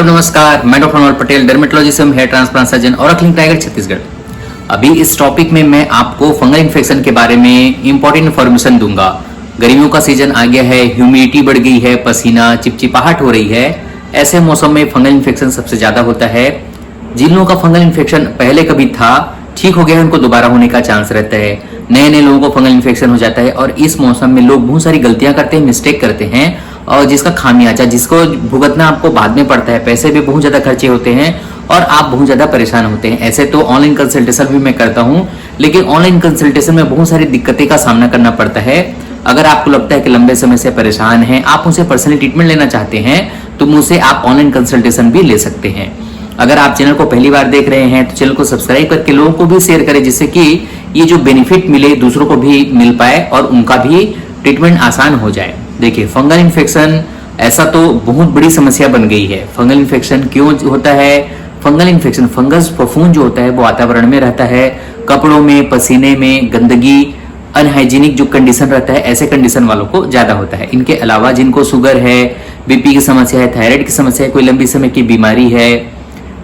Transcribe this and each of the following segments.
Hello नमस्कार, मैं doctor Amar Patel, dermatologist, hair transplant surgeon और अखिल टाइगर छत्तीसगढ़। अभी इस टॉपिक में मैं आपको फंगल इन्फेक्शन के बारे में इंपॉर्टेंट इन्फॉर्मेशन दूंगा। गर्मियों का सीजन आ गया है, ह्यूमिडिटी बढ़ गई है, पसीना चिपचिपाहट हो रही है। ऐसे मौसम में फंगल इन्फेक्शन सबसे ज्यादा होता है। जिन लोगों का फंगल इन्फेक्शन पहले कभी था, ठीक हो गया है, उनको दोबारा होने का चांस रहता है। नए नए लोगों को फंगल इन्फेक्शन हो जाता है और इस मौसम में लोग बहुत सारी गलतियां करते हैं, मिस्टेक करते हैं और जिसका खामियाजा जिसको भुगतना आपको बाद में पड़ता है। पैसे भी बहुत ज्यादा खर्चे होते हैं और आप बहुत ज्यादा परेशान होते हैं। ऐसे तो ऑनलाइन कंसल्टेशन भी मैं करता हूं, लेकिन ऑनलाइन कंसल्टेशन में बहुत सारी दिक्कतें का सामना करना पड़ता है। अगर आपको लगता है कि लंबे समय से परेशान हैं, आप उनसे पर्सनली ट्रीटमेंट लेना चाहते हैं, तो मुझसे आप ऑनलाइन कंसल्टेशन भी ले सकते हैं। अगर आप चैनल को पहली बार देख रहे हैं तो चैनल को सब्सक्राइब करके लोगों को भी शेयर करें, जिससे कि ये जो बेनिफिट मिले दूसरों को भी मिल पाए और उनका भी ट्रीटमेंट आसान हो जाए। देखिए, फंगल इन्फेक्शन ऐसा तो बहुत बड़ी समस्या बन गई है। फंगल इन्फेक्शन क्यों होता है? फंगल इन्फेक्शन, फंगस फफूंद जो होता है वो वातावरण में रहता है, कपड़ों में, पसीने में, गंदगी, अनहाइजीनिक जो कंडीशन रहता है, ऐसे कंडीशन वालों को ज्यादा होता है। इनके अलावा जिनको शुगर है, बीपी की समस्या है, थायराइड की समस्या है, कोई लंबी समय की बीमारी है,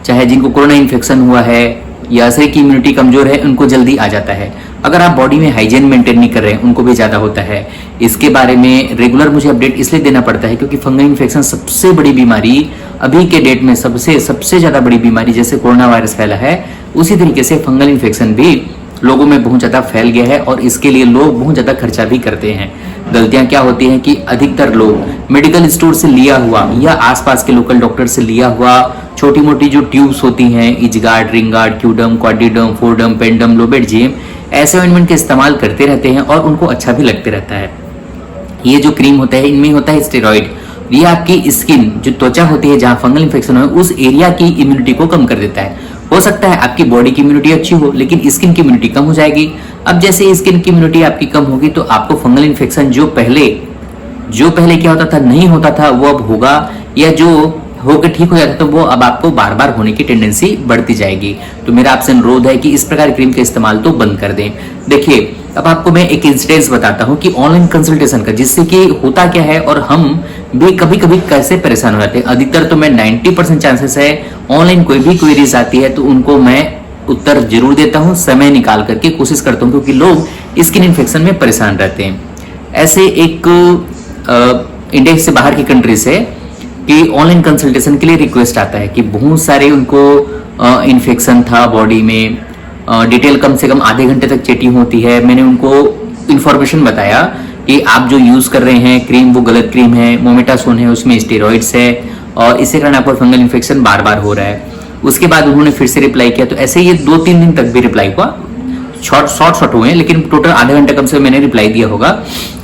चाहे जिनको कोरोना इन्फेक्शन हुआ है या शरीर की इम्यूनिटी कमजोर है, उनको जल्दी आ जाता है। अगर आप बॉडी में हाइजीन मेंटेन नहीं कर रहे हैं, उनको भी ज्यादा होता है। इसके बारे में रेगुलर मुझे अपडेट इसलिए देना पड़ता है क्योंकि फंगल इन्फेक्शन सबसे बड़ी बीमारी अभी के डेट में, सबसे ज्यादा बड़ी बीमारी जैसे कोरोना वायरस फैला है, उसी तरीके से फंगल इन्फेक्शन भी लोगों में बहुत ज्यादा फैल गया है और इसके लिए लोग बहुत ज्यादा खर्चा भी करते हैं। गलतियां क्या होती हैं कि अधिकतर लोग मेडिकल स्टोर से लिया हुआ या आसपास के लोकल डॉक्टर से लिया हुआ छोटी मोटी जो ट्यूब्स होती हैं, इजगार्ड, रिंगार्ड, क्यूडम, क्वाडिडम, फोरडम, पेंडम, लोबेटजीम, ऐसे ऑइंटमेंट का इस्तेमाल करते रहते हैं और उनको अच्छा भी लगते रहता है। ये जो क्रीम होता है, इनमें होता है स्टेरॉइड। ये आपकी स्किन, जो त्वचा होती है जहां फंगल इन्फेक्शन हो, उस एरिया की इम्यूनिटी को कम कर देता है। हो सकता है आपकी बॉडी की इम्यूनिटी अच्छी हो, लेकिन स्किन की इम्यूनिटी कम हो जाएगी। अब जैसे स्किन की इम्यूनिटी आपकी कम होगी तो आपको फंगल इन्फेक्शन जो पहले क्या होता था, नहीं होता था, वो अब होगा, या जो होकर ठीक हो जाता तो वो अब आपको बार बार होने की टेंडेंसी बढ़ती जाएगी। तो मेरा आपसे अनुरोध है कि इस प्रकार क्रीम का इस्तेमाल तो बंद कर दें। देखिए, अब आपको मैं एक इंसिडेंस बताता हूं कि ऑनलाइन कंसल्टेशन का, जिससे कि होता क्या है और हम भी कभी कभी कैसे परेशान हो जाते हैं। अधिकतर तो मैं 90% चांसेस है ऑनलाइन कोई भी क्वेरीज आती है तो उनको मैं उत्तर जरूर देता हूं, समय निकाल करके कोशिश करता हूं, क्योंकि लोग स्किन इन्फेक्शन में परेशान रहते हैं। ऐसे एक इंडिया से बाहर की कंट्री से कि ऑनलाइन कंसल्टेशन के लिए रिक्वेस्ट आता है कि बहुत सारे उनको इन्फेक्शन था बॉडी में, डिटेल कम से कम आधे घंटे तक चेटिंग होती है। मैंने उनको इन्फॉर्मेशन बताया कि आप जो यूज कर रहे हैं क्रीम वो गलत क्रीम है, मोमेटासोन है, उसमें स्टेरॉइड्स है और इसी कारण आपको फंगल इन्फेक्शन बार बार हो रहा है। उसके बाद उन्होंने फिर से रिप्लाई किया, तो ऐसे ये 2-3 दिन तक भी रिप्लाई हुआ, शॉर्ट हुए, लेकिन टोटल आधे घंटे कम से मैंने रिप्लाई दिया होगा।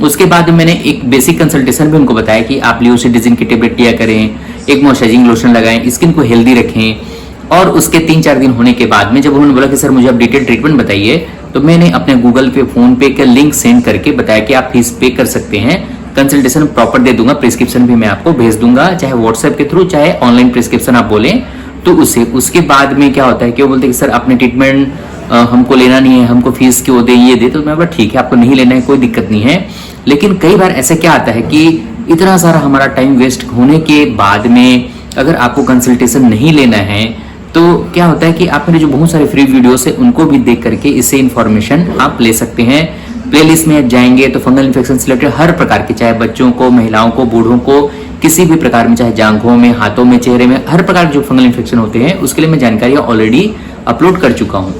उसके बाद मैंने एक बेसिक कंसल्टेशन भी उनको बताया कि आप लियोसिडिजिन की टेबलेट लिया करें, एक मॉइस्चराइजिंग लोशन लगाएं, स्किन को हेल्दी रखें। और उसके 3-4 दिन होने के बाद में जब उन्होंने बोला कि सर मुझे आप डिटेल ट्रीटमेंट बताइए, तो मैंने अपने गूगल पे, फोन पे का लिंक सेंड करके बताया कि आप फीस पे कर सकते हैं, कंसल्टेशन प्रॉपर दे दूंगा, प्रिस्क्रिप्शन भी मैं आपको भेज दूंगा, चाहे व्हाट्सएप के थ्रू चाहे ऑनलाइन प्रिस्क्रिप्शन आप बोलें तो उसके बाद में क्या होता है कि वो बोलते हैं कि सर अपने ट्रीटमेंट हमको लेना नहीं है, हमको फीस क्यों दे, ये दे। तो मैं बोला ठीक है, आपको नहीं लेना है, कोई दिक्कत नहीं है। लेकिन कई बार ऐसे क्या आता है कि इतना सारा हमारा टाइम वेस्ट होने के बाद में अगर आपको कंसल्टेशन नहीं लेना है तो क्या होता है कि आप मेरे जो बहुत सारे फ्री वीडियोस है उनको भी देख करके इससे इंफॉर्मेशन आप ले सकते हैं। प्लेलिस्ट में जाएंगे तो फंगल इन्फेक्शन से रिलेटेड हर प्रकार के, चाहे बच्चों को, महिलाओं को, बूढ़ों को, किसी भी प्रकार में, चाहे जांघों में, हाथों में, चेहरे में, हर प्रकार के जो फंगल इन्फेक्शन होते हैं उसके लिए मैं जानकारियां ऑलरेडी अपलोड कर चुका हूं।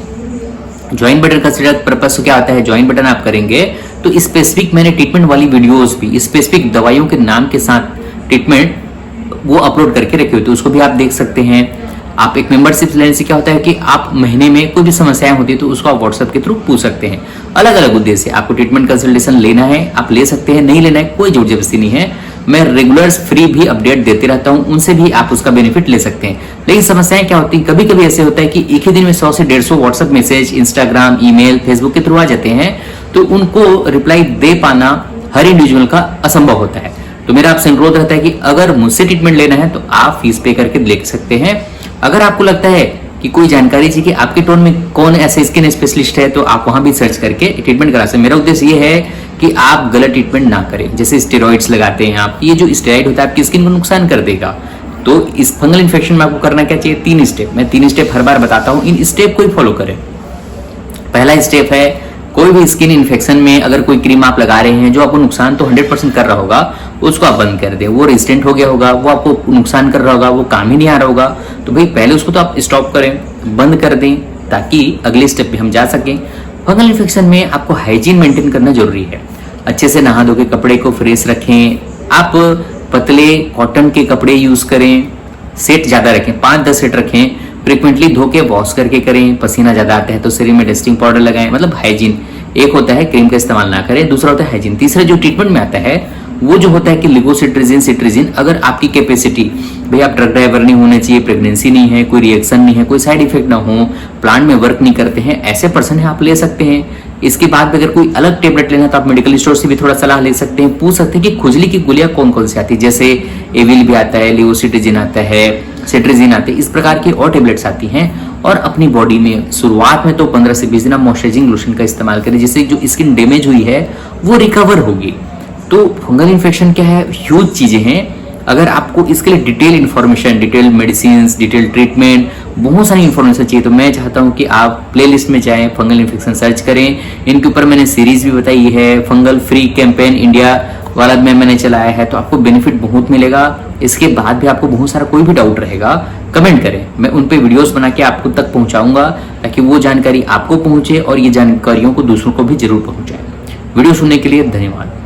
ज्वाइन बटन का पर्पस क्या आता है, ज्वाइन बटन आप करेंगे तो स्पेसिफिक मैंने ट्रीटमेंट वाली वीडियोस भी स्पेसिफिक दवाइयों के नाम के साथ ट्रीटमेंट वो अपलोड करके रखे होते हैं, उसको भी आप देख सकते हैं। आप एक मेंबरशिप लेने से क्या होता है कि आप महीने में कोई भी समस्याएं होती है तो उसको आप व्हाट्सएप के थ्रू पूछ सकते हैं। अलग अलग उद्देश्य, आपको ट्रीटमेंट कंसल्टेशन लेना है आप ले सकते हैं, नहीं लेना है कोई जोर जबरदस्ती नहीं है। मैं रेगुलर फ्री भी अपडेट देते रहता हूं, उनसे भी आप उसका बेनिफिट ले सकते हैं। लेकिन समस्याएं क्या होती है, कभी कभी ऐसे होता है कि एक ही दिन में 100 से 150 WhatsApp message, Instagram, email, Facebook के थ्रू आ जाते हैं, तो उनको रिप्लाई दे पाना हर इंडिविजुअल का असंभव होता है। तो मेरा आपसे अनुरोध रहता है कि अगर मुझसे ट्रीटमेंट लेना है तो आप फीस पे करके ले सकते हैं। अगर आपको लगता है कि कोई जानकारी चाहिए कि आपके टोन में कौन ऐसे स्किन स्पेशलिस्ट है तो आप वहां भी सर्च करके ट्रीटमेंट करा सकते हैं। मेरा उद्देश्य ये है कि आप गलत ट्रीटमेंट ना करें। जैसे स्टेरॉइड्स लगाते हैं आप, ये जो स्टेरॉइड होता है आपकी स्किन को नुकसान कर देगा। तो इस फंगल इन्फेक्शन में आपको करना क्या चाहिए, 3 स्टेप। मैं 3 स्टेप हर बार बताता हूं, इन स्टेप को ही फॉलो करें। पहला स्टेप है, कोई भी स्किन इन्फेक्शन में अगर कोई क्रीम आप लगा रहे हैं जो आपको नुकसान तो 100% कर रहा होगा, उसको आप बंद कर दें। वो रेजिस्टेंट हो गया होगा, वो आपको नुकसान कर रहा होगा, वो काम ही नहीं आ रहा होगा, तो भाई पहले उसको तो आप स्टॉप करें, बंद कर दें, ताकि अगले स्टेप पे हम जा सकें। फंगल इन्फेक्शन में आपको हाइजीन मेंटेन करना जरूरी है। अच्छे से नहा धो के कपड़े को फ्रेश रखें। आप पतले कॉटन के कपड़े यूज करें, सेट ज्यादा रखें, 5-10 सेट रखें। फ्रिक्वेंटली धो के वॉश करके करें। पसीना ज्यादा आता है तो शरीर में डस्टिंग पाउडर लगाएं। मतलब हाइजीन, एक होता है क्रीम का इस्तेमाल ना करें, दूसरा होता है हाइजीन। तीसरा जो ट्रीटमेंट में आता है वो जो होता है कि लिवोसिट्रिजिन, सिट्रिजिन। अगर आपकी कैपेसिटी, भाई आप ट्रक ड्राइवर नहीं होने चाहिए, प्रेगनेंसी नहीं है, कोई रिएक्शन नहीं है, कोई साइड इफेक्ट ना हो, प्लांट में वर्क नहीं करते हैं, ऐसे पर्सन है आप ले सकते हैं। इसके बाद भी अगर कोई अलग टेबलेट लेना तो आप मेडिकल स्टोर से भी थोड़ा सलाह ले सकते हैं, पूछ सकते हैं कि खुजली की गोलियां कौन कौन सी आती है, जैसे एविल भी आता है, लिवोसिट्रिजिन आता है, सिट्रिजिन आते हैं, इस प्रकार की और टेबलेट्स आती हैं। और अपनी बॉडी में शुरुआत में तो 15 से 20 दिन आप मॉइस्चराइजिंग लोशन का इस्तेमाल करें, जिससे जो स्किन डैमेज हुई है वो रिकवर होगी। तो फंगल इन्फेक्शन क्या है, ह्यूज चीजें हैं। अगर आपको इसके लिए detail information, detail medicine, detail treatment, बहुत सारी इन्फॉर्मेशन चाहिए, तो मैं चाहता हूं कि आप प्लेलिस्ट में जाएं, फंगल इन्फेक्शन सर्च करें। इनके ऊपर मैंने सीरीज भी बताई है, फंगल फ्री कैंपेन इंडिया वाला में मैंने चलाया है, तो आपको बेनिफिट बहुत मिलेगा। इसके बाद भी आपको बहुत सारा कोई भी डाउट रहेगा, कमेंट करें, मैं उन पे वीडियोस बना के आपको तक पहुंचाऊंगा, ताकि वो जानकारी आपको पहुंचे और ये जानकारियों को दूसरों को भी जरूर पहुंचाए। वीडियो सुनने के लिए धन्यवाद।